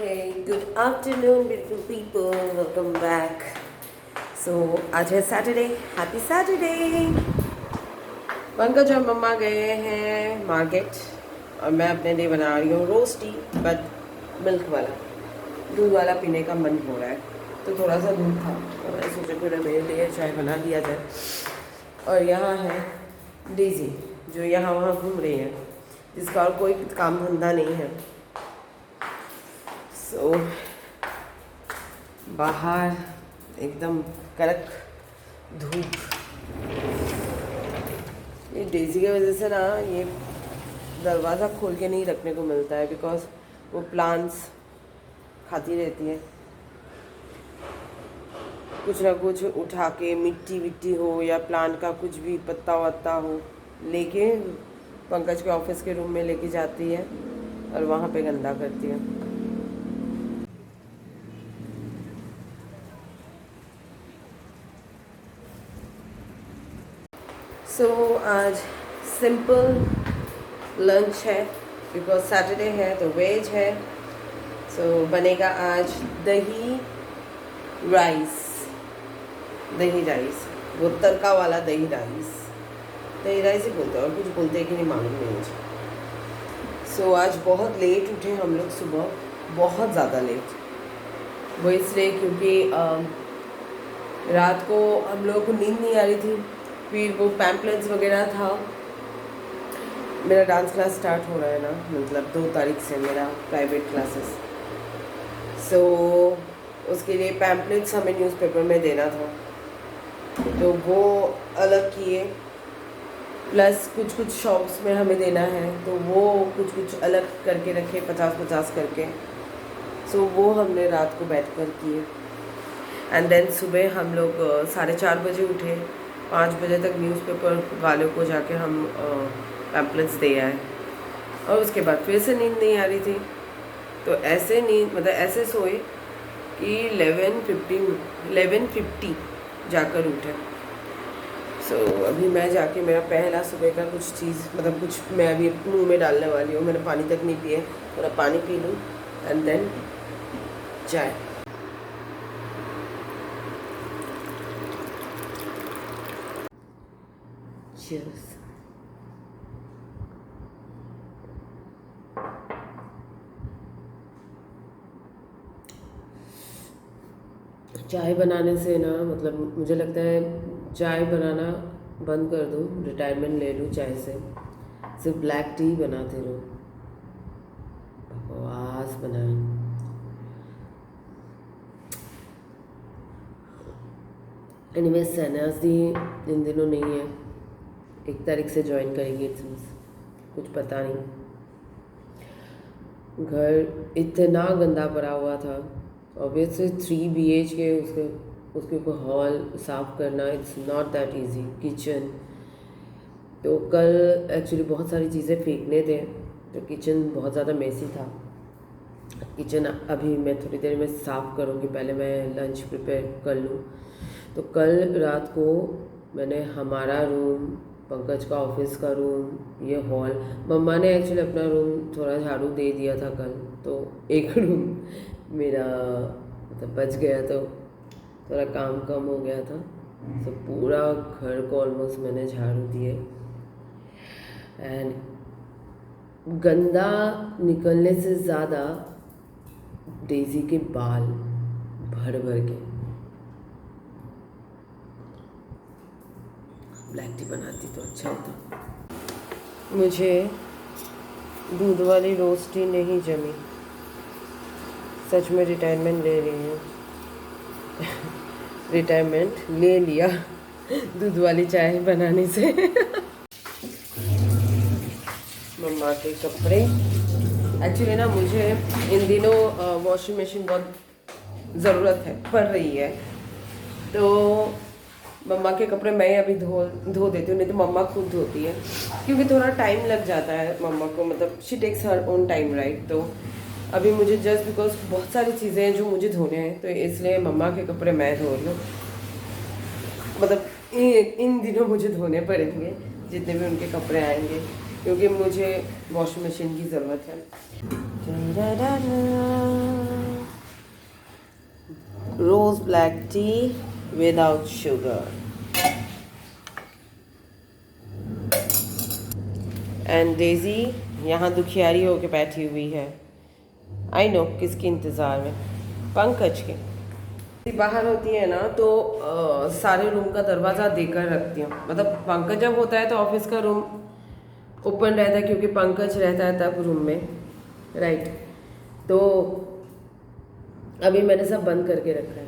Hey, good afternoon, beautiful people. Welcome back. So, आज है Saturday. Happy Saturday. Pankaj और मम्मा गए हैं मार्केट और मैं अपने लिए बना रही हूँ रोस्टी, बट मिल्क वाला. दूध वाला पीने का मन हो रहा है तो थोड़ा सा दूध था तो मैंने सोचा फिर मेरे लिए चाय बना दिया जाए. और यहाँ है डेजी जो यहाँ वहाँ घूम रही है, जिसका और कोई काम धंधा नहीं है. सो बाहर एकदम कड़क धूप. ये डेजी की वजह से ना ये दरवाज़ा खोल के नहीं रखने को मिलता है, बिकॉज वो प्लांट्स खाती रहती है. कुछ ना कुछ उठा के मिट्टी विट्टी हो या प्लांट का कुछ भी पत्ता वत्ता हो लेके पंकज के ऑफिस के रूम में लेके जाती है और वहाँ पे गंदा करती है. सो आज सिंपल लंच है बिकॉज सैटरडे है तो वेज है. सो बनेगा आज दही राइस. वो तड़का वाला दही राइस ही बोलते हैं, और कुछ बोलते हैं कि नहीं मालूम नहीं मुझे. सो आज बहुत लेट उठे हम लोग सुबह, बहुत ज़्यादा लेट. वो इसलिए क्योंकि रात को हम लोगों को नींद नहीं आ रही थी. फिर वो पैम्पलेट्स वगैरह था. मेरा डांस क्लास स्टार्ट हो रहा है ना, मतलब 2 तारीख से मेरा प्राइवेट क्लासेस. सो उसके लिए पैम्पलेट्स हमें न्यूज़पेपर में देना था तो वो अलग किए, प्लस कुछ शॉप्स में हमें देना है तो वो कुछ अलग करके रखे 50-50 करके. सो वो हमने रात को बैठ कर किए. एंड देन सुबह हम लोग 4:30 बजे उठे. 5 बजे तक न्यूज़पेपर वालों को जाके हम पैम्पलेट्स दे आए. और उसके बाद फिर से नींद नहीं आ रही थी तो ऐसे नींद मतलब ऐसे सोए कि 11:50 जाकर उठे. सो अभी मैं जाके मेरा पहला सुबह का कुछ चीज़ मतलब कुछ मैं अभी मुंह में डालने वाली हूँ. मैंने पानी तक नहीं पिए, थोड़ा पानी पी लूँ एंड देन चाय. Cheers. चाय बनाने से ना मतलब मुझे लगता है चाय बनाना बंद कर दूँ, रिटायरमेंट ले लूँ चाय से. सिर्फ ब्लैक टी बनाते रहो, बकवास बनाए. एनीवे सहनाज दी इन दिनों नहीं है, 1 तारीख से ज्वाइन करेगी. कुछ पता नहीं. घर इतना गंदा पड़ा हुआ था. ऑब्वियसली 3 BHK उसके ऊपर हॉल साफ़ करना it's not that easy. Kitchen तो कल एक्चुअली बहुत सारी चीज़ें फेंकने थे तो किचन बहुत ज़्यादा मेसी था. किचन अभी मैं थोड़ी देर में साफ़ करूँगी, पहले मैं लंच प्रिपेयर कर लूँ. तो कल रात को मैंने हमारा रूम, पंकज का ऑफिस का रूम, ये हॉल, मम्मा ने एक्चुअली अपना रूम थोड़ा झाड़ू दे दिया था कल तो एक रूम मेरा मतलब बच गया तो थोड़ा काम कम हो गया था. तो पूरा घर को ऑलमोस्ट मैंने झाड़ू दिए. एंड गंदा निकलने से ज़्यादा डेजी के बाल भर के. ब्लैक टी बनाती तो अच्छा होता. मुझे दूध वाली रोस्टी नहीं जमी. सच में रिटायरमेंट ले रही हूँ. रिटायरमेंट ले लिया दूध वाली चाय बनाने से. मम्मा के कपड़े एक्चुअली ना मुझे इन दिनों वॉशिंग मशीन बहुत ज़रूरत है, पड़ रही है. तो मम्मा के कपड़े मैं अभी धो देती हूँ, नहीं तो मम्मा खुद धोती है क्योंकि थोड़ा टाइम लग जाता है मम्मा को. मतलब she takes her own time right. तो अभी मुझे जस्ट बिकॉज बहुत सारी चीज़ें हैं जो मुझे धोने हैं तो इसलिए मम्मा के कपड़े मैं धो रही हूँ. मतलब इन दिनों मुझे धोने पड़ेंगे जितने भी उनके कपड़े आएंगे क्योंकि मुझे वॉशिंग मशीन की ज़रूरत है. black tea without sugar. And Daisy यहाँ दुखियारी होके बैठी हुई है. आई नो किसके इंतज़ार में, पंकज के. बाहर होती है ना तो सारे रूम का दरवाज़ा देकर रखती हूँ. मतलब पंकज जब होता है तो ऑफिस का रूम ओपन रहता है क्योंकि पंकज रहता है तब रूम में, राइट. तो अभी मैंने सब बंद करके रखा है.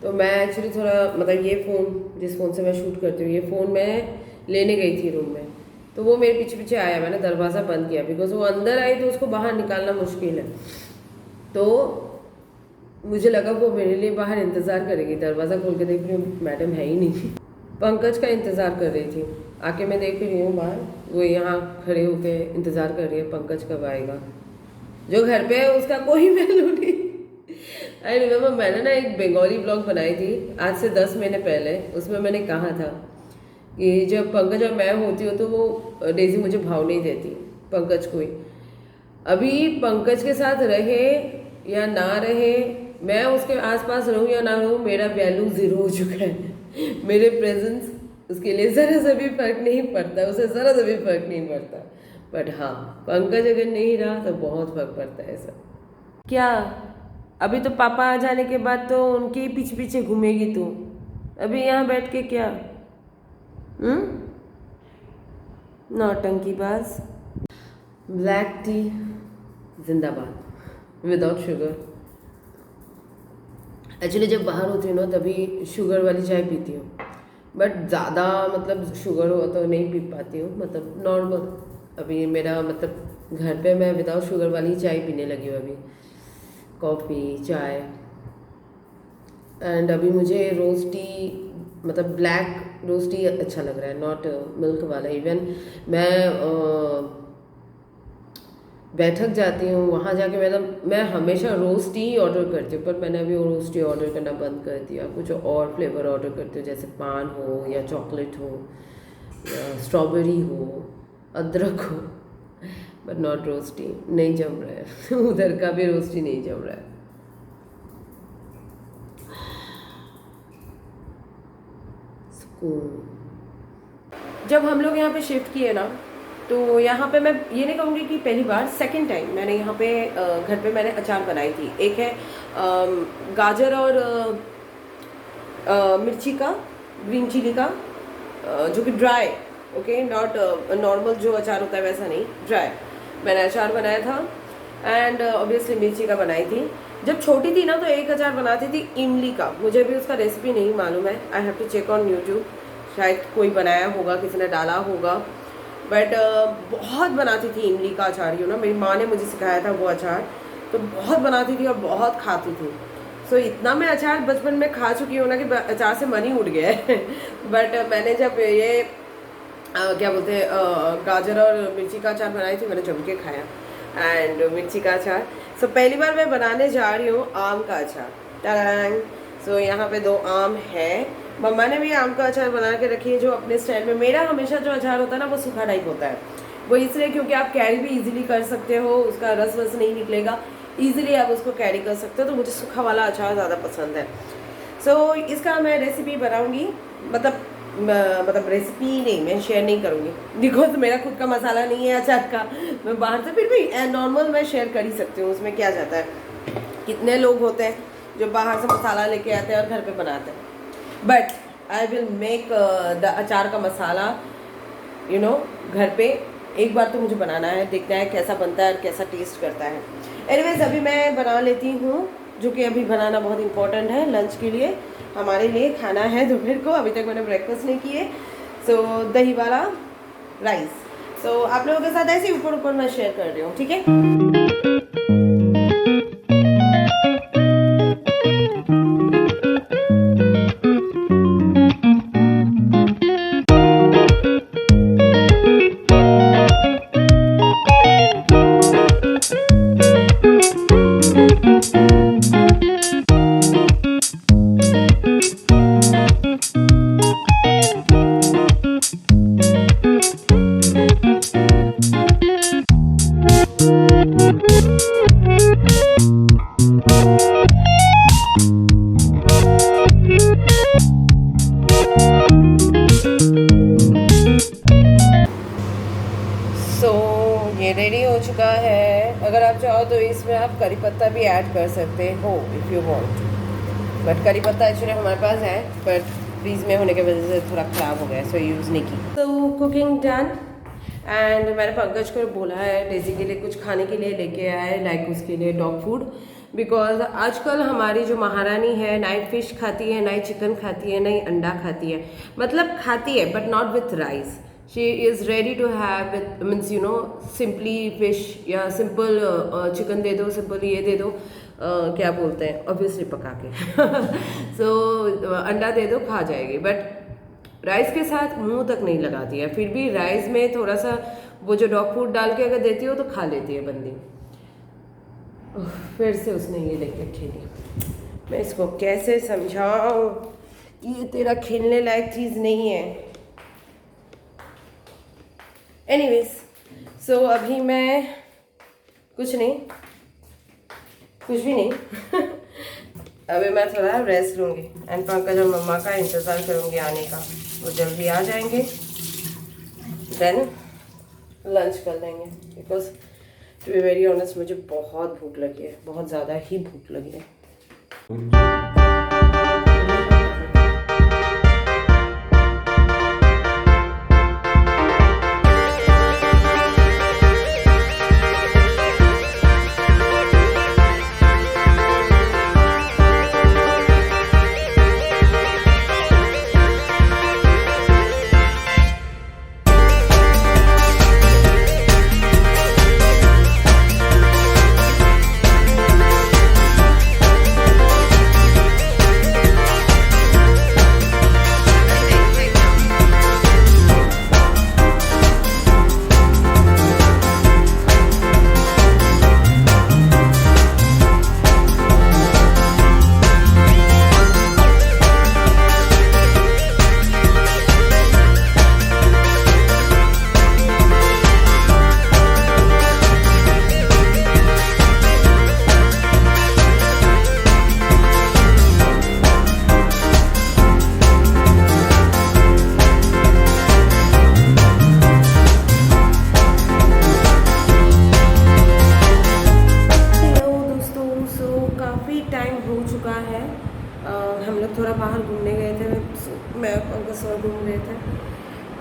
तो मैं एक्चुअली थोड़ा मतलब ये फ़ोन जिस फ़ोन से मैं शूट करती हूँ, ये फ़ोन मैं लेने गई थी रूम में, तो वो मेरे पीछे पीछे आया. मैंने दरवाज़ा बंद किया बिकॉज वो अंदर आई तो उसको बाहर निकालना मुश्किल है. तो मुझे लगा वो मेरे लिए बाहर इंतज़ार करेगी. दरवाज़ा खोल के देख रही हूँ मैडम है ही नहीं. पंकज का इंतज़ार कर रही थी. आके मैं देख रही हूँ बाहर, वो यहाँ खड़े होके इंतज़ार कर रही है पंकज कब आएगा. जो घर पे है उसका कोई वैल्यू नहीं. आई रिमेम्बर मैंने ना एक बंगाली ब्लॉग बनाई थी आज से 10 महीने पहले. उसमें मैंने कहा था कि जब पंकज और मैं होती हो तो वो डेजी मुझे भाव नहीं देती, पंकज को ही. अभी पंकज के साथ रहे या ना रहे, मैं उसके आसपास रहूं या ना रहूं, मेरा वैल्यू ज़ीरो हो चुका है. मेरे प्रेजेंस उसके लिए ज़रा सा भी फर्क नहीं पड़ता, उसे ज़रा सा भी फर्क नहीं पड़ता. बट हाँ, पंकज अगर नहीं रहा तो बहुत फर्क पड़ता है सब. क्या अभी तो पापा आ जाने के बाद तो उनके ही पीछे पीछे घूमेगी तू. अभी यहाँ बैठ के क्या नौटंकीबाज. ब्लैक टी जिंदाबाद विदाउट शुगर. एक्चुअली जब बाहर होती हूँ ना तभी शुगर वाली चाय पीती हूँ, बट ज़्यादा मतलब शुगर हो तो नहीं पी पाती हूँ. मतलब नॉर्मल. अभी मेरा मतलब घर पे मैं विदाउट शुगर वाली चाय पीने लगी हूँ अभी. कॉफ़ी चाय. एंड अभी मुझे रोज़ टी मतलब ब्लैक रोज़ टी अच्छा लग रहा है, नॉट मिल्क वाला. इवन मैं बैठक जाती हूँ वहाँ जाके मतलब मैं हमेशा रोज़ टी ऑर्डर करती हूँ, पर मैंने अभी वो रोज़ टी ऑर्डर करना बंद कर दिया. कुछ और फ्लेवर ऑर्डर करती हूँ, जैसे पान हो या चॉकलेट हो या स्ट्रॉबेरी हो, अदरक हो, बट नॉट रोज़ टी. नहीं जम रहा है. उधर का भी रोज़ टी नहीं जम रहा है. जब हम लोग यहाँ पे शिफ्ट किए ना तो यहाँ पे मैं ये नहीं कहूँगी कि पहली बार, सेकंड टाइम मैंने यहाँ पे घर पे मैंने अचार बनाई थी. एक है गाजर और मिर्ची का, ग्रीन चिली का, जो कि ड्राई, ओके, नॉट नॉर्मल जो अचार होता है वैसा नहीं, ड्राई मैंने अचार बनाया था. एंड ऑब्वियसली मिर्ची का बनाई थी. जब छोटी थी ना तो एक अचार बनाती थी इमली का. मुझे भी उसका रेसिपी नहीं मालूम है, I have to check on YouTube. शायद कोई बनाया होगा, किसी ने डाला होगा. बट बहुत बनाती थी इमली का अचार. ना मेरी माँ ने मुझे सिखाया था वो अचार, तो बहुत बनाती थी और बहुत खाती थी. सो इतना मैं अचार बचपन में खा चुकी हूँ ना कि अचार से मन ही उड़ गया है. बट मैंने जब ये क्या बोलते हैं गाजर और मिर्ची का अचार बनाई थी, मैंने जम के खाया. एंड मिर्ची का अचार. सो पहली बार मैं बनाने जा रही हूँ आम का अचार. टैंग. सो यहाँ पे 2 आम है. मम्मा ने भी आम का अचार बना के रखी है जो अपने स्टाइल में. मेरा हमेशा जो अचार होता है ना वो सूखा टाइप होता है. वो इसलिए क्योंकि आप कैरी भी इजीली कर सकते हो, उसका रस वस नहीं निकलेगा, इजीली आप उसको कैरी कर सकते हो. तो मुझे सूखा वाला अचार ज़्यादा पसंद है. सो इसका मैं रेसिपी बनाऊँगी. मतलब रेसिपी नहीं, मैं शेयर नहीं करूँगी बिकॉज मेरा खुद का मसाला नहीं है अचार का. मैं बाहर से फिर भी नॉर्मल मैं शेयर कर ही सकती हूँ. उसमें क्या जाता है, कितने लोग होते हैं जो बाहर से मसाला लेके आते हैं और घर पे बनाते हैं. But I will make the अचार का मसाला घर पे. एक बार तो मुझे बनाना है, देखना है कैसा बनता है और कैसा टेस्ट करता है. एनीवेज अभी मैं बना लेती हूँ, जो कि अभी बनाना बहुत इंपॉर्टेंट है लंच के लिए. हमारे लिए खाना है दोपहर को. अभी तक मैंने ब्रेकफास्ट नहीं किए. सो दही वाला राइस. सो आप लोगों के साथ ऐसे ऊपर ऊपर मैं शेयर कर रही हूँ, ठीक है. पत्ता भी ऐड कर सकते हो इफ़ यू वांट, बट करी पत्ता एक्चुअली हमारे पास है बट फ्रीज में होने की वजह से थोड़ा ख़राब हो गया, सो यूज़ नहीं की। तो कुकिंग डन एंड मैंने पंकज को बोला है डेजी के लिए कुछ खाने के लिए लेके आए, लाइक उसके लिए डॉग फूड, बिकॉज आजकल हमारी जो महारानी है ना ही फिश खाती है, ना ही चिकन खाती है, ना ही अंडा खाती है, मतलब खाती है but not with rice. She is ready to have with means you know simply fish या सिंपल चिकन दे दो, सिंपल ये दे दो, क्या बोलते हैं ऑब्वियसली पका के सो अंडा दे दो खा जाएगी, बट राइस के साथ मुंह तक नहीं लगाती है। फिर भी राइस में थोड़ा सा वो जो डॉग फूड डाल के अगर देती हो तो खा लेती है बंदी। फिर से उसने ये लेके खेली, मैं इसको कैसे समझाऊं, ये तेरा खेलने लायक चीज़ नहीं है। एनीवेज सो अभी मैं कुछ भी नहीं अभी मैं थोड़ा रेस्ट लूँगी एंड पंकज और मम्मा का इंतज़ार करूँगी आने का, वो जल्दी आ जाएंगे देन लंच कर लेंगे, because to be very honest मुझे बहुत भूख लगी है, बहुत ज़्यादा ही भूख लगी है। हम लोग थोड़ा बाहर घूमने गए थे, मैं पंकज और घूम रहे थे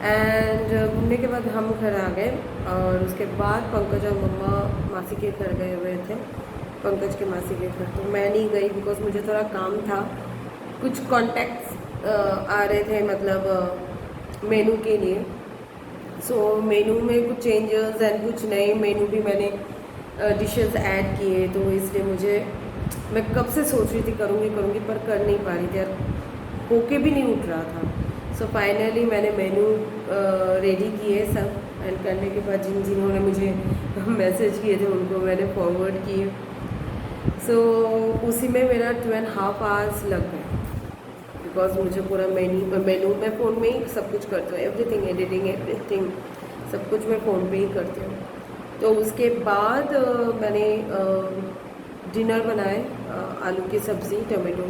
एंड घूमने के बाद हम घर आ गए और उसके बाद पंकज और मम्मा मासी के घर गए हुए थे, पंकज के मासी के घर। तो मैं नहीं गई बिकॉज मुझे थोड़ा काम था, कुछ कॉन्टैक्ट्स आ रहे थे मतलब मेनू के लिए। सो मेनू में कुछ चेंजेस एंड कुछ नए मेनू भी मैंने डिशेस ऐड किए, तो इसलिए मैं कब से सोच रही थी करूँगी पर कर नहीं पा रही थी यार, होके भी नहीं उठ रहा था। सो फाइनली मैंने मेनू रेडी किए सब एंड करने के बाद जिन्होंने मुझे मैसेज किए थे उनको मैंने फॉरवर्ड किए। सो उसी में मेरा 2.5 आवर्स लग गए, बिकॉज मुझे पूरा मेनू मैं फ़ोन में ही सब कुछ करती हूँ, एवरीथिंग एडिटिंग एवरीथिंग सब कुछ मैं फ़ोन पे ही करती हूँ। तो उसके बाद मैंने डिनर बनाए, आलू की सब्ज़ी टमाटो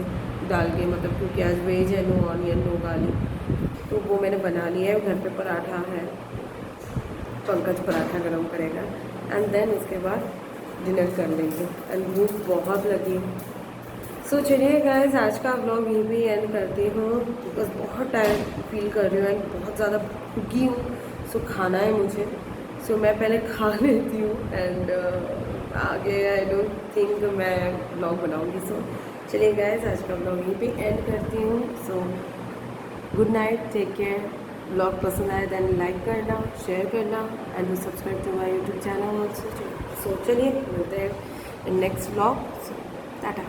डाल के, मतलब क्योंकि आज वेज है, नो ऑनियन नो गार्लिक, तो वो मैंने बना लिया है। घर पे पराठा है, पंकज पराठा गरम करेगा एंड देन उसके बाद डिनर कर लेंगे एंड भूख बहुत लगी। सो चलिए गाइस, आज का व्लॉग यहीं भी एंड करती हूँ बिकॉज बहुत टायर्ड फील कर रही हूँ एंड बहुत ज़्यादा भूखी हूँ। सो खाना है मुझे, सो मैं पहले खा लेती हूँ एंड आगे आई डोंट थिंक मैं व्लॉग बनाऊँगी। सो चलिए गाइस, आज का व्लॉग यहीं पे एंड करती हूँ। So good night, take care. Vlog पसंद आए देन लाइक करना, शेयर करना and subscribe to my YouTube channel also. So चलिए मिलते हैं नेक्स्ट व्लॉग। सो टाटा।